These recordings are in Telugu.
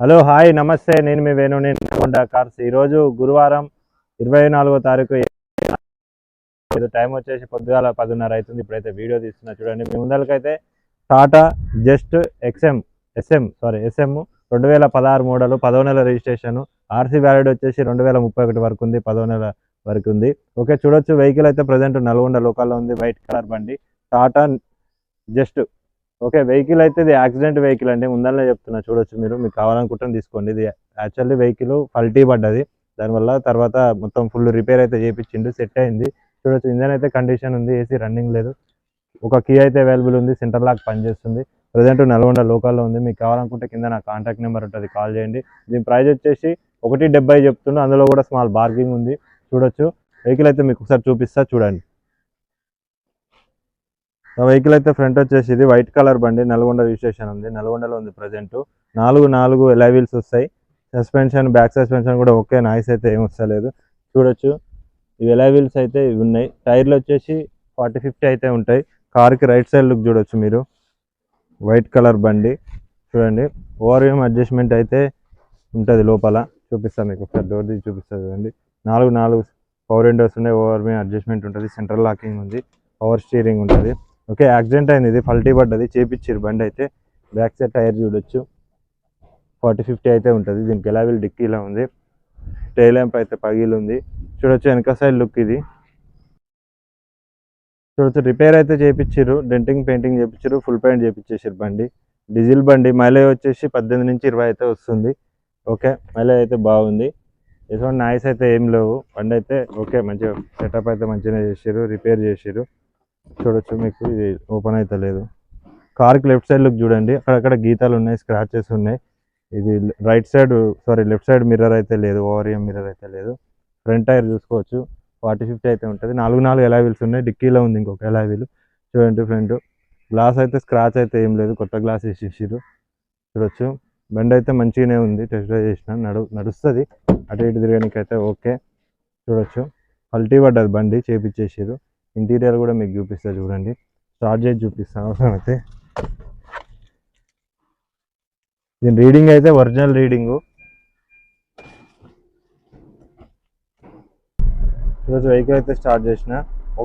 హలో హాయ్ నమస్తే, నేను మీ వేణు, నేను హోండా కార్స్. ఈరోజు గురువారం 24వ తారీఖు. టైం వచ్చేసి పొద్దుగాల 10:30 అవుతుంది. ఇప్పుడైతే వీడియో తీస్తున్నా చూడండి. మీ ముందరికైతే టాటా జస్ట్ ఎస్ఎం 2016 మోడల్, 10వ నెల రిజిస్ట్రేషన్, ఆర్సీ వ్యాలిడ్ వచ్చేసి 2031 వరకు ఉంది, 10వ నెల వరకు ఉంది. ఓకే, చూడొచ్చు. వెహికల్ అయితే ప్రజెంట్ నల్గొండ లోకల్లో ఉంది. వైట్ కలర్ బండి, టాటా జస్ట్. ఓకే, వెహికల్ అయితే ఇది యాక్సిడెంట్ వెహికల్ అండి, ముందరనే చెప్తున్నా. చూడొచ్చు, మీకు కావాలనుకుంటే తీసుకోండి. ఇది యాక్చువల్లీ వెహికల్ ఫల్టీ పడ్డది, దానివల్ల తర్వాత మొత్తం ఫుల్ రిపేర్ అయితే చేయించిండు, సెట్ అయింది. చూడొచ్చు, ఇంజన్ అయితే కండిషన్ ఉంది, ఏసీ రన్నింగ్ లేదు. ఒక కీ అయితే అవైలబుల్ ఉంది, సెంటర్ లాక్ పనిచేస్తుంది. ప్రజెంట్ నల్గొండ లోకల్లో ఉంది. మీకు కావాలనుకుంటే కింద నా కాంటాక్ట్ నెంబర్ ఉంటుంది, కాల్ చేయండి. దీని ప్రైస్ వచ్చేసి 170 చెప్తున్నా, అందులో కూడా స్మాల్ బార్గింగ్ ఉంది. చూడొచ్చు, వెహికల్ అయితే మీకు ఒకసారి చూపిస్తా చూడండి. వెహికల్ అయితే ఫ్రంట్ వచ్చేసి ఇది వైట్ కలర్ బండి, నల్గొండ రిజిస్ట్రేషన్ ఉంది, నల్గొండలో ఉంది ప్రజెంట్. 4 ఎలాయ్ వీల్స్ వస్తాయి. సస్పెన్షన్, బ్యాక్ సస్పెన్షన్ కూడా ఓకే, నాయిస్ అయితే ఏం వస్తలేదు. చూడొచ్చు, ఇవి ఎలాయ్ వీల్స్ అయితే ఇవి ఉన్నాయి. టైర్లు వచ్చేసి 40-50 అయితే ఉంటాయి. కార్కి రైట్ సైడ్ లుక్ చూడొచ్చు మీరు. వైట్ కలర్ బండి చూడండి. ఓఆర్ఎం అడ్జస్ట్మెంట్ అయితే ఉంటుంది లోపల, చూపిస్తాను మీకు ఒకసారి. డోర్ తీసి చూపిస్తుంది చూడండి. 4 పవర్ విండోస్ ఉన్నాయి, ఓఆర్ఎం అడ్జస్ట్మెంట్ ఉంటుంది, సెంట్రల్ లాకింగ్ ఉంది, పవర్ స్టీరింగ్ ఉంటుంది. ఓకే, యాక్సిడెంట్ అయింది, ఇది ఫల్టీ పడ్డది, చేపించారు బండి అయితే. బ్యాక్ సైడ్ టైర్ చూడొచ్చు, 40-50 అయితే ఉంటుంది. దీనికి ఎలావిల్ డిక్కీలా ఉంది. టైల్ ల్యాంప్ అయితే పగిలి ఉంది. చూడొచ్చు, వెనక సైడ్ లుక్ ఇది. చూడొచ్చు, రిపేర్ అయితే చేయించారు, డెంటింగ్ పెయింటింగ్ చేయించారు, ఫుల్ పెయింట్ చేయించేసారు బండి. డీజిల్ బండి, మైలేజ్ వచ్చేసి 18-20 అయితే వస్తుంది. ఓకే, మైలేజ్ అయితే బాగుంది. ఎటువంటి నాయిస్ అయితే ఏం లేవు. బండి అయితే ఓకే, మంచిగా సెటప్ అయితే మంచిగా చేసారు, రిపేర్ చేసారు. చూడొచ్చు, మీకు ఇది ఓపెన్ అయితే లేదు. కార్కి లెఫ్ట్ సైడ్ లుక్ చూడండి, అక్కడక్కడ గీతాలు ఉన్నాయి, స్క్రాచెస్ ఉన్నాయి. ఇది లెఫ్ట్ సైడ్ మిర్రర్ అయితే లేదు, ఓఆర్ఎం మిర్రర్ అయితే లేదు. ఫ్రంట్ టైర్ చూసుకోవచ్చు, 40-50 అయితే ఉంటుంది. 4 ఎలాయ్ వీల్స్ ఉన్నాయి. డిక్కీలో ఉంది ఇంకొక ఎలాయ్ వీల్ చూడండి. ఫ్రంట్ గ్లాస్ అయితే స్క్రాచ్ అయితే ఏం లేదు, కొత్త గ్లాస్ వేసేసారు. చూడొచ్చు, బండి అయితే మంచిగానే ఉంది, టెస్ట్ డ్రైవ్ చేసిన, నడుస్తుంది, అటు ఇటు తిరగడానికి అయితే ఓకే. చూడొచ్చు, పల్టీ పడ్డది బండి, చేపించేసారు. ఇంటీరియర్ కూడా మీకు చూపిస్తా చూడండి, స్టార్ట్ చేసి చూపిస్తాను అవసరం అయితే. దీని రీడింగ్ అయితే ఒరిజినల్ రీడింగు. ఈరోజు వెహికల్ అయితే స్టార్ట్ చేసిన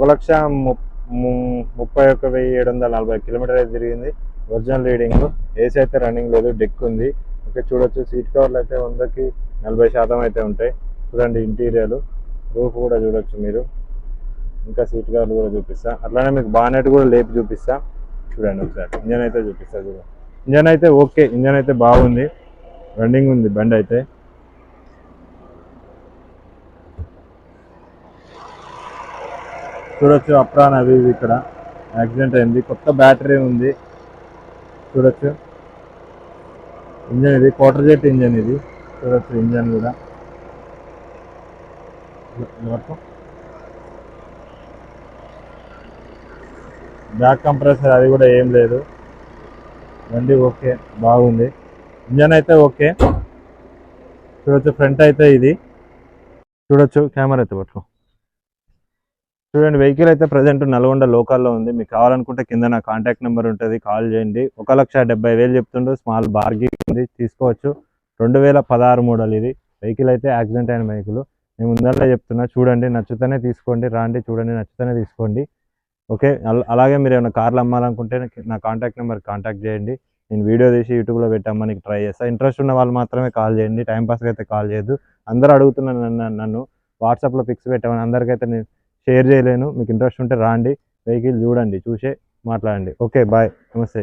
1,31,740 కిలోమీటర్ అయితే తిరిగింది. Original reading. ఏసీ అయితే రన్నింగ్ లేదు, డెక్ ఉంది. ఓకే, చూడొచ్చు, సీట్ కవర్లు అయితే 100కి 40% అయితే ఉంటాయి. చూడండి ఇంటీరియర్, రూఫ్ కూడా చూడొచ్చు మీరు. ఇంకా సీట్ కవర్లు కూడా చూపిస్తా, అట్లానే మీకు బానెట్ కూడా లేపి చూపిస్తా చూడండి ఒకసారి. ఇంజన్ అయితే చూపిస్తా చూడండి. ఇంజన్ అయితే ఓకే, ఇంజన్ అయితే బాగుంది, రన్నింగ్ ఉంది బండి అయితే. చూడొచ్చు, అప్రాన్ అవి ఇక్కడ యాక్సిడెంట్ అయింది, కొత్త బ్యాటరీ ఉంది. చూడొచ్చు, ఇంజన్ ఇది క్వార్టర్ జెట్ ఇంజన్ ఇది. చూడొచ్చు, ఇంజన్ కూడా బ్యాక్ కంప్రెసర్ అది కూడా ఏం లేదు. బండి ఓకే, బాగుంది, ఇంజన్ అయితే ఓకే. చూడొచ్చు, ఫ్రంట్ అయితే ఇది. చూడొచ్చు, కెమెరా అయితే పట్టుకో చూడండి. వెహికల్ అయితే ప్రజెంట్ నల్గొండ లోకల్లో ఉంది. మీకు కావాలనుకుంటే కింద నా కాంటాక్ట్ నెంబర్ ఉంటుంది, కాల్ చేయండి. 1,70,000 చెప్తుండ్రు, స్మాల్ బార్గింగ్ ఉంది, తీసుకోవచ్చు. 2016 మోడల్ ఇది. వెహికల్ అయితే యాక్సిడెంట్ అయిన వెహికల్, నేను ముందరనే చెప్తున్నా. చూడండి, నచ్చుతూనే తీసుకోండి, రాండి చూడండి, నచ్చుతూనే తీసుకోండి. ఓకే, అలాగే మీరు ఏమైనా కార్లు అమ్మాలనుకుంటే నా కాంటాక్ట్ నెంబర్ కాంటాక్ట్ చేయండి. నేను వీడియో తీసి యూట్యూబ్లో పెట్టామని ట్రై చేస్తాను. ఇంట్రెస్ట్ ఉన్న వాళ్ళు మాత్రమే కాల్ చేయండి, టైంపాస్కి అయితే కాల్ చేయొద్దు. అందరూ అడుగుతున్నాను నన్ను వాట్సాప్లో పిక్స్ పెట్టామని, అందరికైతే నేను షేర్ చేయలేను. మీకు ఇంట్రెస్ట్ ఉంటే రాండి, వెహికల్ చూడండి, చూసే మాట్లాడండి. ఓకే, బాయ్, నమస్తే.